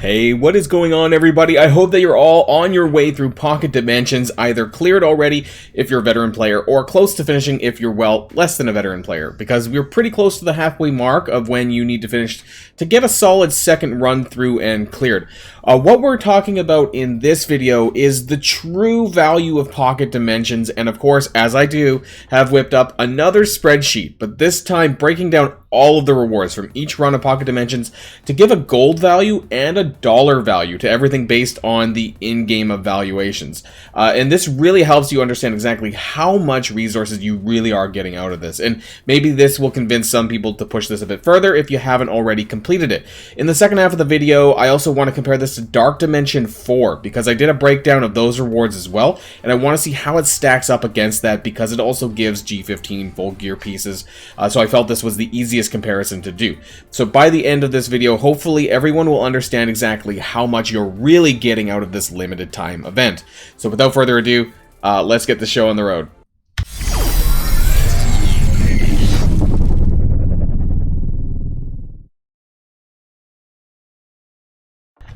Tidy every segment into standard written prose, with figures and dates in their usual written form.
Hey, what is going on, everybody? I hope that you're all on your way through Pocket Dimensions, either cleared already if you're a veteran player, or close to finishing if you're, well, less than a veteran player, because we're pretty close to the halfway mark of when you need to finish to get a solid second run through and cleared. What we're talking about in this video is the true value of Pocket Dimensions, and of course, as I do, have whipped up another spreadsheet, but this time breaking down all of the rewards from each run of Pocket Dimensions to give a gold value and a dollar value to everything based on the in-game evaluations. And this really helps you understand exactly how much resources you really are getting out of this. And maybe this will convince some people to push this a bit further if you haven't already completed it. In the second half of the video, I also want to compare this to Dark Dimension 4 because I did a breakdown of those rewards as well, and I want to see how it stacks up against that because it also gives G15 full gear pieces. So I felt this was the easiest comparison to do. So by the end of this video, hopefully everyone will understand exactly how much you're really getting out of this limited time event. So without further ado, let's get the show on the road.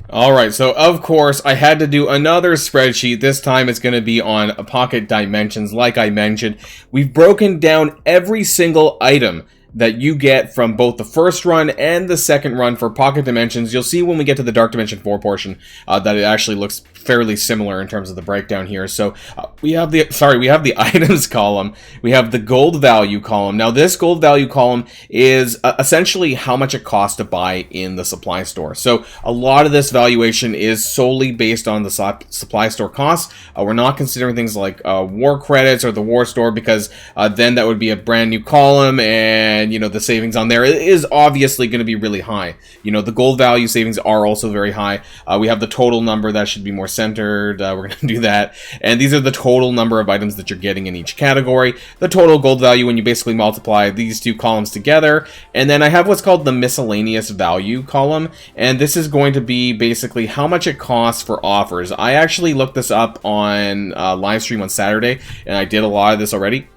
Alright, so of course I had to do another spreadsheet. This time it's going to be on Pocket Dimensions. Like I mentioned, we've broken down every single item that you get from both the first run and the second run for Pocket Dimensions. You'll see when we get to the Dark Dimension 4 portion that it actually looks fairly similar in terms of the breakdown here. So we have the items column, we have the gold value column. Now this gold value column is essentially how much it costs to buy in the supply store. So a lot of this valuation is solely based on the supply store costs. We're not considering things like war credits or the war store because then that would be a brand new column, and you know the savings on there is obviously going to be really high. You know, the gold value savings are also very high. We have the total number that should be more centered. We're going to do that. And these are the total number of items that you're getting in each category. The total gold value when you basically multiply these two columns together. And then I have what's called the miscellaneous value column. And this is going to be basically how much it costs for offers. I actually looked this up on live stream on Saturday, and I did a lot of this already.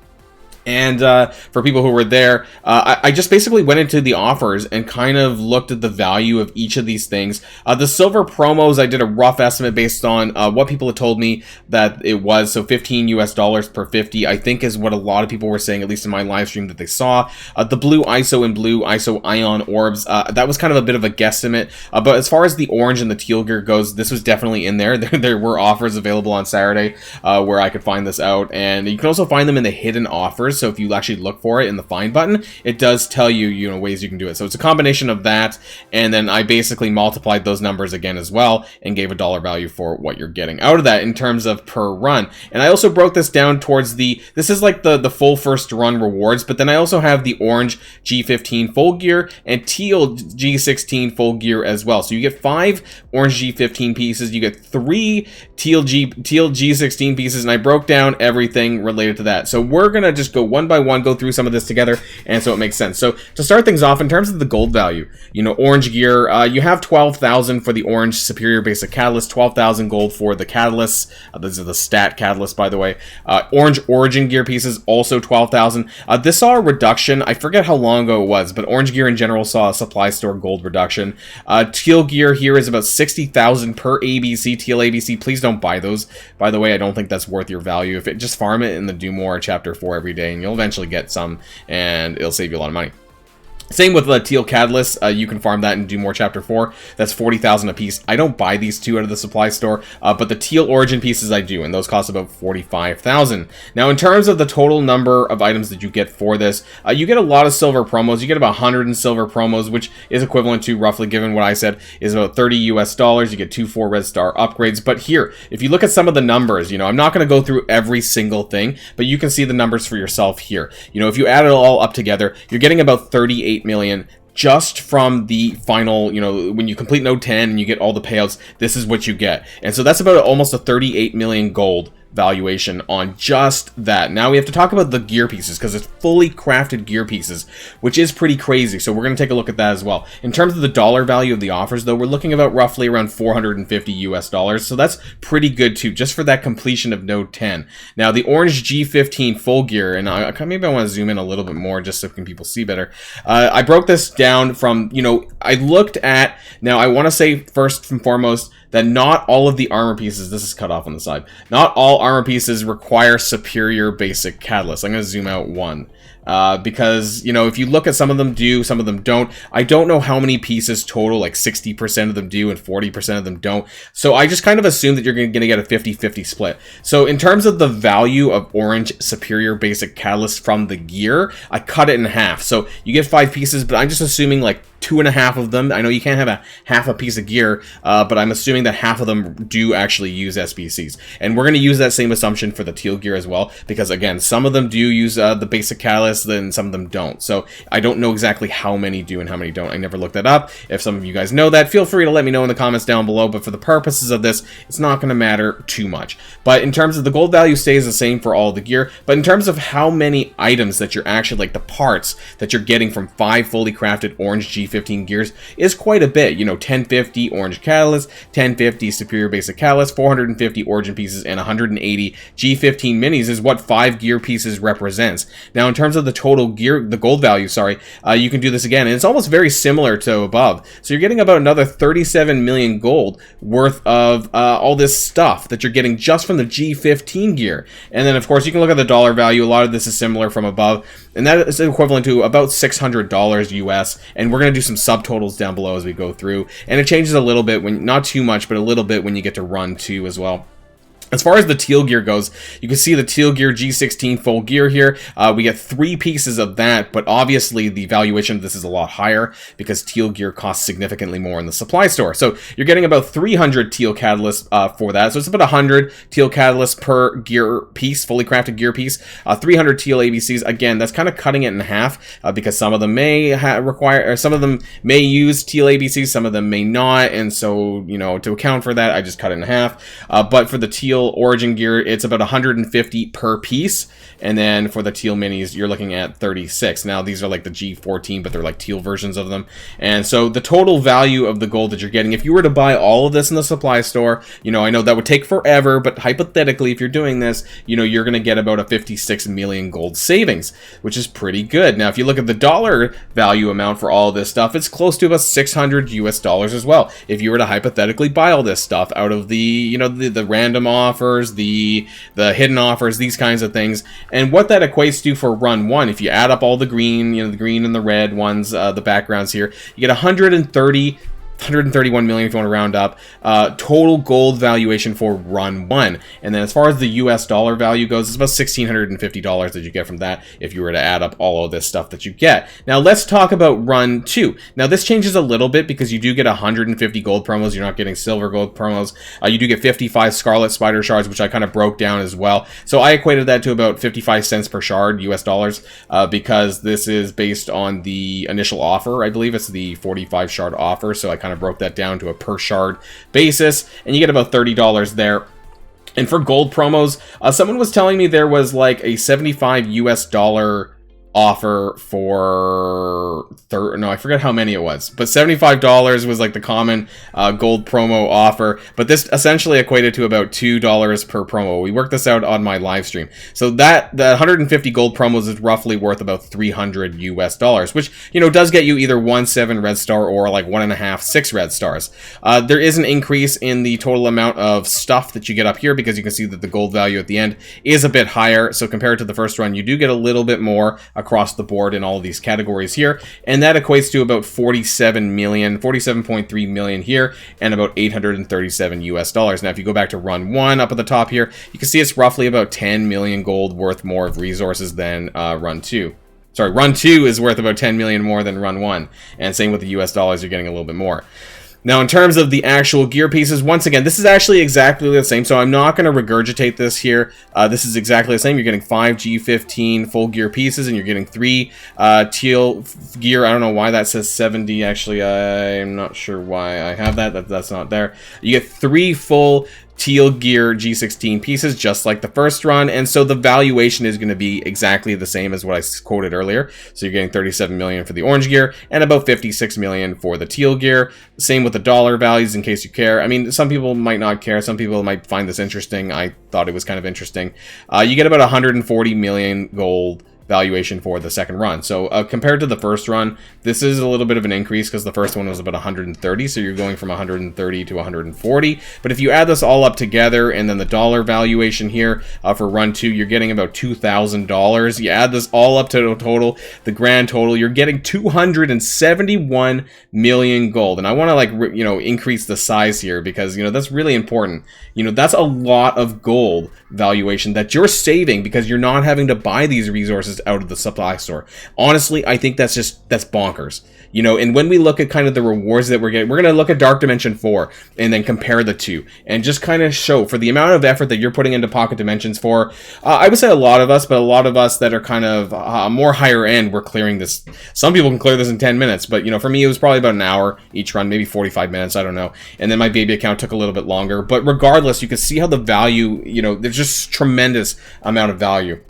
And for people who were there, I just basically went into the offers and kind of looked at the value of each of these things. The silver promos, I did a rough estimate based on what people had told me that it was. So $15 US per 50, I think is what a lot of people were saying, at least in my live stream that they saw. The blue ISO and blue ISO ion orbs, that was kind of a bit of a guesstimate. But as far as the orange and the teal gear goes, this was definitely in there. There were offers available on Saturday where I could find this out. And you can also find them in the hidden offers. So if you actually look for it in the find button, it does tell you, you know, ways you can do it. So it's a combination of that, and then I basically multiplied those numbers again as well and gave a dollar value for what you're getting out of that in terms of per run. And I also broke this down towards this is like the full first run rewards, but then I also have the orange G15 full gear and teal G16 full gear as well. So you get 5 orange G15 pieces, you get 3 teal G16 pieces, and I broke down everything related to that. So we're gonna just go one by one, go through some of this together, and so it makes sense. So to start things off, in terms of the gold value, you know, orange gear, you have 12,000 for the orange superior basic catalyst, 12,000 gold for the catalysts. These are the stat catalysts, by the way. Orange origin gear pieces, also 12,000. This saw a reduction. I forget how long ago it was, but orange gear in general saw a supply store gold reduction. Teal gear here is about 60,000 per ABC, teal ABC. Please don't buy those. By the way, I don't think that's worth your value. If it just farm it in the Do More chapter 4 every day, and you'll eventually get some, and it'll save you a lot of money. Same with the teal catalyst, you can farm that and do more chapter 4. That's 40,000 a piece. I don't buy these two out of the supply store, but the teal origin pieces I do, and those cost about 45,000. Now in terms of the total number of items that you get for this, you get a lot of silver promos. You get about 100 in silver promos, which is equivalent to, roughly given what I said, is about $30 US. You get 2 4 red star upgrades. But here, if you look at some of the numbers, you know, I'm not going to go through every single thing, but you can see the numbers for yourself here. You know, if you add it all up together, you're getting about 38 million just from the final, you know, when you complete node 10 and you get all the payouts, this is what you get. And so that's about almost a 38 million gold valuation on just that. Now we have to talk about the gear pieces, because it's fully crafted gear pieces, which is pretty crazy. So we're going to take a look at that as well. In terms of the dollar value of the offers, though, we're looking about roughly around 450 US dollars. So that's pretty good too, just for that completion of Node 10. Now the orange G15 full gear, and maybe I want to zoom in a little bit more just so people see better. I broke this down from, I looked at, now I want to say first and foremost that not all of the armor pieces, this is cut off on the side, not all armor pieces require superior basic catalyst. I'm going to zoom out one. Because, if you look at some of them do, some of them don't. I don't know how many pieces total, like 60% of them do and 40% of them don't. So I just kind of assume that you're going to get a 50-50 split. So in terms of the value of orange superior basic catalyst from the gear, I cut it in half. So you get 5 pieces, but I'm just assuming like 2.5 of them. I know you can't have half a piece of gear, but I'm assuming that half of them do actually use SBCs. And we're going to use that same assumption for the teal gear as well, because again, some of them do use the basic catalyst, then some of them don't. So I don't know exactly how many do and how many don't. I never looked that up. If some of you guys know that, feel free to let me know in the comments down below, but for the purposes of this, it's not going to matter too much. But in terms of the gold value stays the same for all the gear, but in terms of how many items that you're actually, like the parts that you're getting from 5 fully crafted orange G15 gears is quite a bit. 1050 orange catalyst, 1050 superior basic catalyst, 450 origin pieces, and 180 G15 minis is what 5 gear pieces represents. Now in terms of the total gear, the gold value, you can do this again, and it's almost very similar to above. So you're getting about another 37 million gold worth of all this stuff that you're getting just from the G15 gear. And then of course you can look at the dollar value. A lot of this is similar from above, and that is equivalent to about $600 US. And we're going to do some subtotals down below as we go through, and it changes a little bit, when not too much, but a little bit when you get to run 2 as well. As far as the teal gear goes, you can see the teal gear G16 full gear here. We get 3 pieces of that, but obviously the valuation of this is a lot higher because teal gear costs significantly more in the supply store. So you're getting about 300 teal catalysts for that. So it's about 100 teal catalysts per gear piece, fully crafted gear piece. 300 teal ABCs. Again, that's kind of cutting it in half because some of them may require, or some of them may use teal ABCs, some of them may not. And so, to account for that, I just cut it in half. But for the teal origin gear, it's about 150 per piece, and then for the teal minis you're looking at 36. Now these are like the G14, but they're like teal versions of them. And so the total value of the gold that you're getting, if you were to buy all of this in the supply store, I know that would take forever, but hypothetically if you're doing this, you're going to get about a 56 million gold savings, which is pretty good. Now if you look at the dollar value amount for all of this stuff, it's close to about 600 US dollars as well, if you were to hypothetically buy all this stuff out of the the random offers, the hidden offers, these kinds of things. And what that equates to for run 1, if you add up all the green, the green and the red ones, the backgrounds here, you get 131 million if you want to round up, total gold valuation for run 1. And then as far as the US dollar value goes, it's about $1,650 that you get from that if you were to add up all of this stuff that you get. Now let's talk about run 2. Now this changes a little bit because you do get 150 gold promos. You're not getting silver gold promos. You do get 55 scarlet spider shards, which I kind of broke down as well. So I equated that to about 55 cents per shard, US dollars, because this is based on the initial offer. I believe it's the 45 shard offer. So I kind of broke that down to a per shard basis, and you get about $30 there. And for gold promos, someone was telling me there was like a 75 US dollar offer for I forget how many it was, but $75 was like the common gold promo offer, but this essentially equated to about $2 per promo. We worked this out on my live stream, so that the 150 gold promos is roughly worth about 300 US dollars, which does get you either 1 red star or like 1.5 6 red stars. There is an increase in the total amount of stuff that you get up here because you can see that the gold value at the end is a bit higher. So compared to the first run, you do get a little bit more across the board in all of these categories here, and that equates to about 47.3 million here, and about 837 US dollars. Now if you go back to run 1 up at the top here, you can see it's roughly about 10 million gold worth more of resources than run 2. Sorry, run 2 is worth about 10 million more than run 1, and same with the US dollars, you're getting a little bit more. Now, in terms of the actual gear pieces, once again, this is actually exactly the same, so I'm not going to regurgitate this here. This is exactly the same. You're getting 5 G15 full gear pieces, and you're getting 3 teal gear. I don't know why that says 70, actually. I'm not sure why I have that. That's not there. You get 3 full teal gear G16 pieces, just like the first run, and so the valuation is going to be exactly the same as what I quoted earlier. So you're getting 37 million for the orange gear and about 56 million for the teal gear. Same with the dollar values, in case you care. I mean, some people might not care. Some people might find this interesting. I thought it was kind of interesting. You get about 140 million gold valuation for the second run. So compared to the first run, this is a little bit of an increase because the first one was about 130, so you're going from 130 to 140. But if you add this all up together and then the dollar valuation here for run 2, you're getting about $2,000. You add this all up to the total, the grand total, you're getting 271 million gold. And I want to, like, you know, increase the size here because, you know, that's really important. You know, that's a lot of gold valuation that you're saving because you're not having to buy these resources out of the supply store. Honestly, I think that's bonkers. You know, and when we look at kind of the rewards that we're getting, we're going to look at Dark Dimension 4 and then compare the two and just kind of show for the amount of effort that you're putting into Pocket Dimensions 4. I would say a lot of us, but a lot of us that are kind of more higher end, we're clearing this. Some people can clear this in 10 minutes, but, you know, for me, it was probably about an hour each run, maybe 45 minutes, I don't know. And then my baby account took a little bit longer. But regardless, you can see how the value, you know, there's just tremendous amount of value.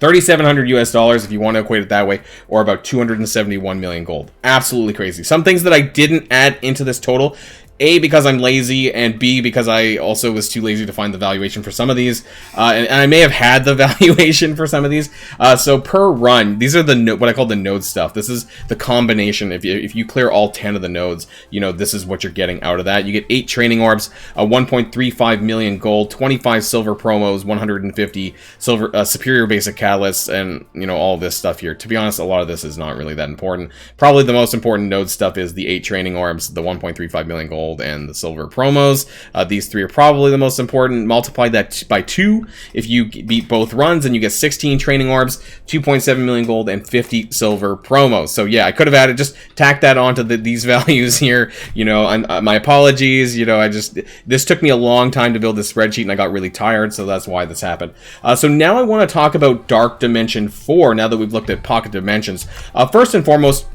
3,700 US dollars if you want to equate it that way, or about 271 million gold. Absolutely crazy. Some things that I didn't add into this total, A, because I'm lazy, and B, because I also was too lazy to find the valuation for some of these. And I may have had the valuation for some of these. So per run, these are the what I call the node stuff. This is the combination. If you clear all 10 of the nodes, you know, this is what you're getting out of that. You get 8 training orbs, 1.35 million gold, 25 silver promos, 150 silver superior basic catalysts, and, you know, all this stuff here. To be honest, a lot of this is not really that important. Probably the most important node stuff is the 8 training orbs, the 1.35 million gold, and the silver promos. These 3 are probably the most important. Multiply that by 2 if you beat both runs, and you get 16 training orbs, 2.7 million gold, and 50 silver promos. So yeah, I could have added, just tacked that onto these values here. You know, my apologies. You know, this took me a long time to build this spreadsheet, and I got really tired, so that's why this happened. So now I want to talk about Dark Dimension 4, now that we've looked at Pocket Dimensions. First and foremost,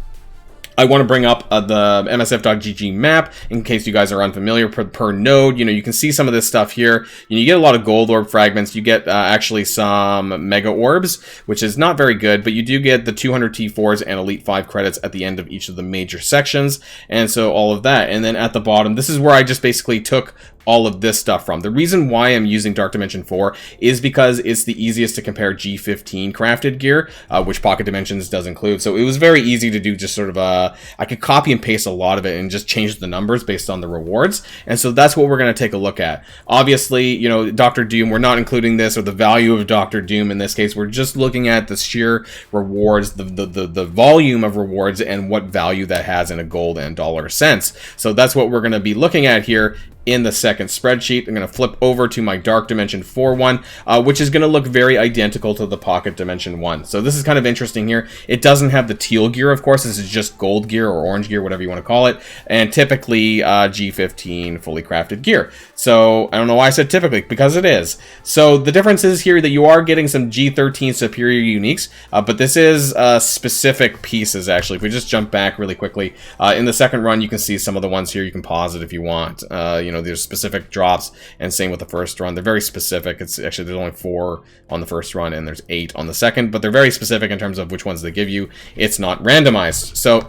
I want to bring up the MSF.GG map in case you guys are unfamiliar per node. You know, you can see some of this stuff here. You get a lot of gold orb fragments. You get actually some mega orbs, which is not very good, but you do get the 200 T4s and Elite 5 credits at the end of each of the major sections. And so all of that. And then at the bottom, this is where I just basically took all of this stuff from. The reason why I'm using Dark Dimension 4 is because it's the easiest to compare G15 crafted gear, which Pocket Dimensions does include. So it was very easy to do, just sort of I could copy and paste a lot of it and just change the numbers based on the rewards. And so that's what we're going to take a look at. Obviously, you know, Dr. Doom, we're not including this or the value of Dr. Doom in this case. We're just looking at the sheer rewards, the volume of rewards, and what value that has in a gold and dollar sense. So that's what we're going to be looking at here in the second spreadsheet. I'm going to flip over to my Dark Dimension 4 one, which is going to look very identical to the Pocket Dimension 1. So this is kind of interesting here. It doesn't have the teal gear, of course. This is just gold gear or orange gear, whatever you want to call it, and typically G15 fully crafted gear. So I don't know why I said typically, because it is. So the difference is here that you are getting some G13 superior uniques, but this is specific pieces, actually. If we just jump back really quickly, in the second run, you can see some of the ones here. You can pause it if you want. You know, there's specific drops, and same with the first run. They're very specific. It's actually, there's only 4 on the first run, and there's 8 on the second, but they're very specific in terms of which ones they give you. It's not randomized. So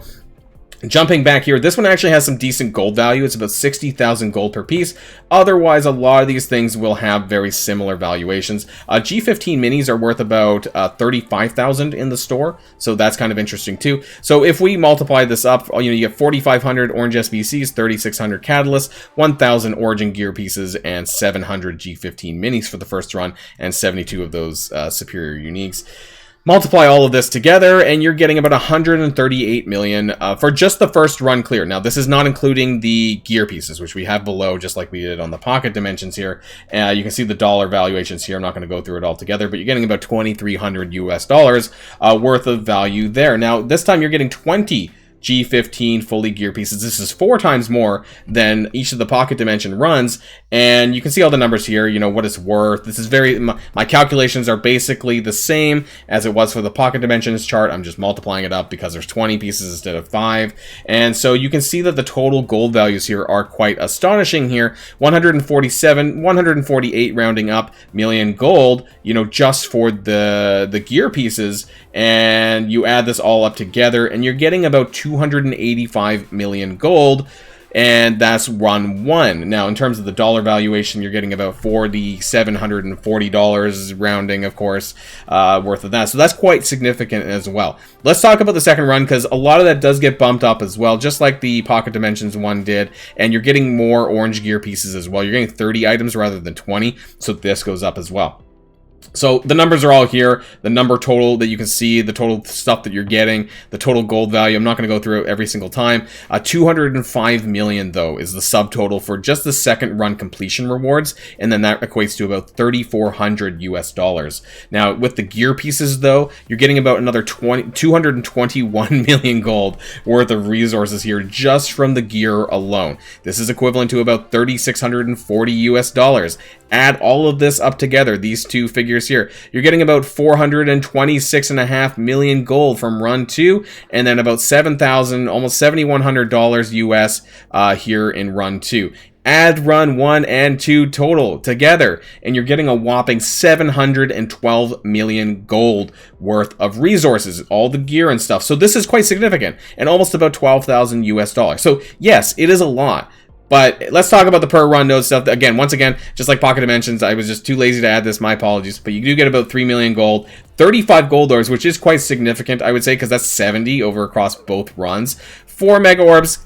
jumping back here, this one actually has some decent gold value. It's about 60,000 gold per piece. Otherwise, a lot of these things will have very similar valuations. G15 minis are worth about 35,000 in the store, so that's kind of interesting too. So if we multiply this up, you know, you get 4,500 orange SBCs, 3,600 catalysts, 1,000 origin gear pieces, and 700 G15 minis for the first run, and 72 of those superior uniques. Multiply all of this together, and you're getting about 138 million for just the first run clear. Now, this is not including the gear pieces, which we have below, just like we did on the Pocket Dimensions here. You can see the dollar valuations here. I'm not going to go through it all together, but you're getting about 2,300 US dollars worth of value there. Now, this time you're getting 20 G15 fully gear pieces. This is 4 times more than each of the Pocket Dimension runs, and you can see all the numbers here, you know, what it's worth. This is very, my calculations are basically the same as it was for the Pocket Dimensions chart. I'm just multiplying it up because there's 20 pieces instead of 5, and so you can see that the total gold values here are quite astonishing here. 147, 148 rounding up million gold, you know, just for the gear pieces, and you add this all up together and you're getting about 285 million gold, and that's run 1. Now, in terms of the dollar valuation, you're getting about $4,740, rounding, of course, worth of that. So that's quite significant as well. Let's talk about the second run, because a lot of that does get bumped up as well, just like the Pocket Dimensions one did, and you're getting more orange gear pieces as well. You're getting 30 items rather than 20, so this goes up as well. So the numbers are all here, the number total that you can see, the total stuff that you're getting, the total gold value. I'm not going to go through it every single time. 205 million, though, is the subtotal for just the second run completion rewards, and then that equates to about 3,400 US dollars. Now, with the gear pieces, though, you're getting about another 221 million gold worth of resources here just from the gear alone. This is equivalent to about 3,640 US dollars. Add all of this up together, these two figures here, you're getting about 426.5 million gold from run 2, and then about 7,000, almost $7,100 US here in run 2. Add run 1 and 2 total together, and you're getting a whopping 712 million gold worth of resources, all the gear and stuff. So this is quite significant, and almost about 12,000 US dollars. So yes, it is a lot. But let's talk about the per run node stuff. Again, once again, just like Pocket Dimensions, I was just too lazy to add this. My apologies. But you do get about 3 million gold, 35 gold ores, which is quite significant, I would say, because that's 70 over across both runs. 4 mega orbs,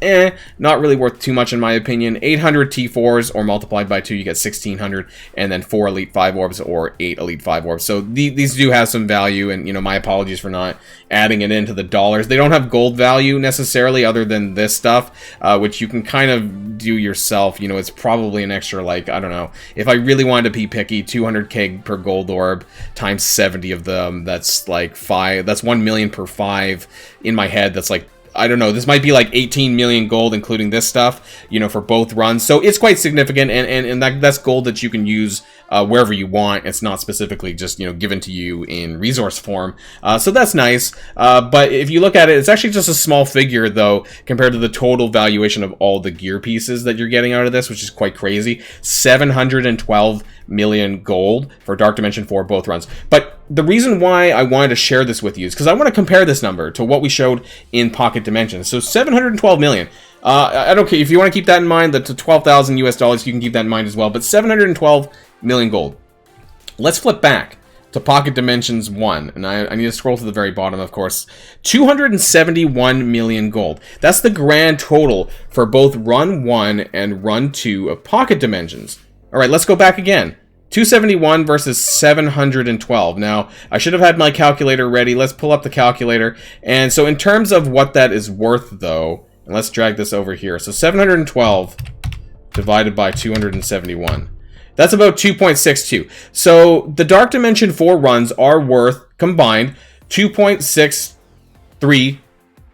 not really worth too much in my opinion. 800 T4s, or multiplied by 2, you get 1600, and then 4 Elite 5 orbs, or 8 Elite 5 orbs. So these do have some value, and, you know, my apologies for not adding it into the dollars. They don't have gold value necessarily, other than this stuff, which you can kind of do yourself. You know, it's probably an extra, like, I don't know, if I really wanted to be picky, 200k per gold orb times 70 of them, that's like 5, that's 1 million per 5 in my head. That's like, I don't know, this might be like 18 million gold, including this stuff, you know, for both runs. So it's quite significant, and that's gold that you can use wherever you want. It's not specifically just, you know, given to you in resource form. So that's nice. But if you look at it, it's actually just a small figure, though, compared to the total valuation of all the gear pieces that you're getting out of this, which is quite crazy. 712 million gold for Dark Dimension 4, both runs. But the reason why I wanted to share this with you is because I want to compare this number to what we showed in Pocket Dimensions. So 712 million. I don't care if you want to keep that in mind. The 12,000 US dollars, you can keep that in mind as well. But 712 million gold. Let's flip back to Pocket Dimensions 1, and I need to scroll to the very bottom, of course. 271 million gold. That's the grand total for both Run 1 and Run 2 of Pocket Dimensions. All right, let's go back again. 271 versus 712. Now, I should have had my calculator ready. Let's pull up the calculator. And so in terms of what that is worth, though, and let's drag this over here. So 712 divided by 271. That's about 2.62. So the Dark Dimension 4 runs are worth, combined, 2.63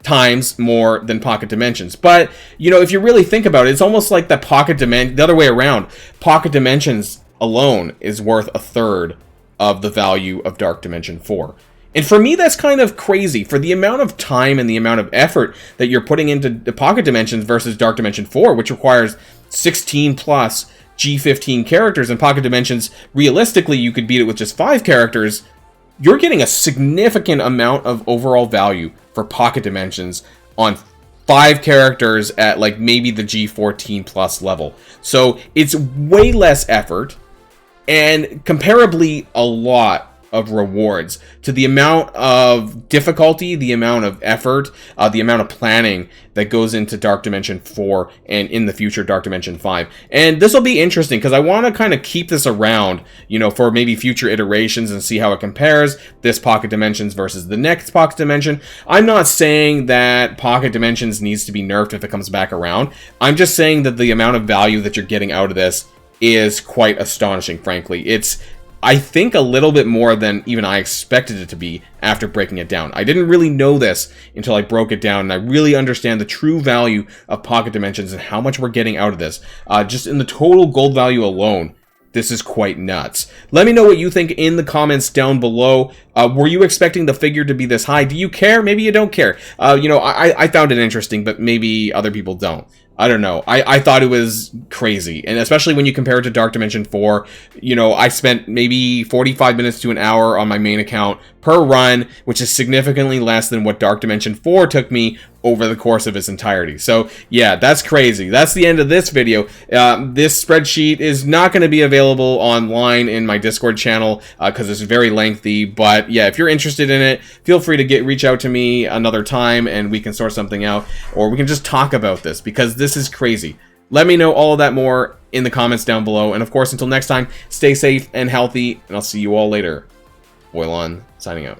times more than Pocket Dimensions. But, you know, if you really think about it, it's almost like the the other way around. Pocket Dimensions alone is worth a third of the value of Dark Dimension 4. And for me, that's kind of crazy. For the amount of time and the amount of effort that you're putting into the Pocket Dimensions versus Dark Dimension 4, which requires 16 plus G15 characters, and Pocket Dimensions, realistically, you could beat it with just 5 characters, you're getting a significant amount of overall value for Pocket Dimensions on 5 characters at, like, maybe the G14 plus level. So it's way less effort, and comparably a lot of rewards to the amount of difficulty, the amount of effort, the amount of planning that goes into Dark Dimension 4 and in the future Dark Dimension 5. And this will be interesting because I want to kind of keep this around, you know, for maybe future iterations and see how it compares, this Pocket Dimensions versus the next Pocket Dimension. I'm not saying that Pocket Dimensions needs to be nerfed if it comes back around. I'm just saying that the amount of value that you're getting out of this is quite astonishing, frankly. I think a little bit more than even I expected it to be after breaking it down. I didn't really know this until I broke it down, and I really understand the true value of pocket dimensions and how much we're getting out of this. Just in the total gold value alone, this is quite nuts. Let me know what you think in the comments down below. Were you expecting the figure to be this high? Do you care? Maybe you don't care. You know, I found it interesting, but maybe other people don't. I don't know. I thought it was crazy, and especially when you compare it to Dark Dimension 4, you know, I spent maybe 45 minutes to an hour on my main account per run, which is significantly less than what Dark Dimension 4 took me over the course of its entirety. So, yeah, that's crazy. That's the end of this video. This spreadsheet is not going to be available online in my Discord channel because it's very lengthy, but yeah, if you're interested in it, feel free to reach out to me another time and we can sort something out, or we can just talk about this because this is crazy. Let me know all of that more in the comments down below, and of course, until next time, stay safe and healthy, and I'll see you all later. Boilon, signing out.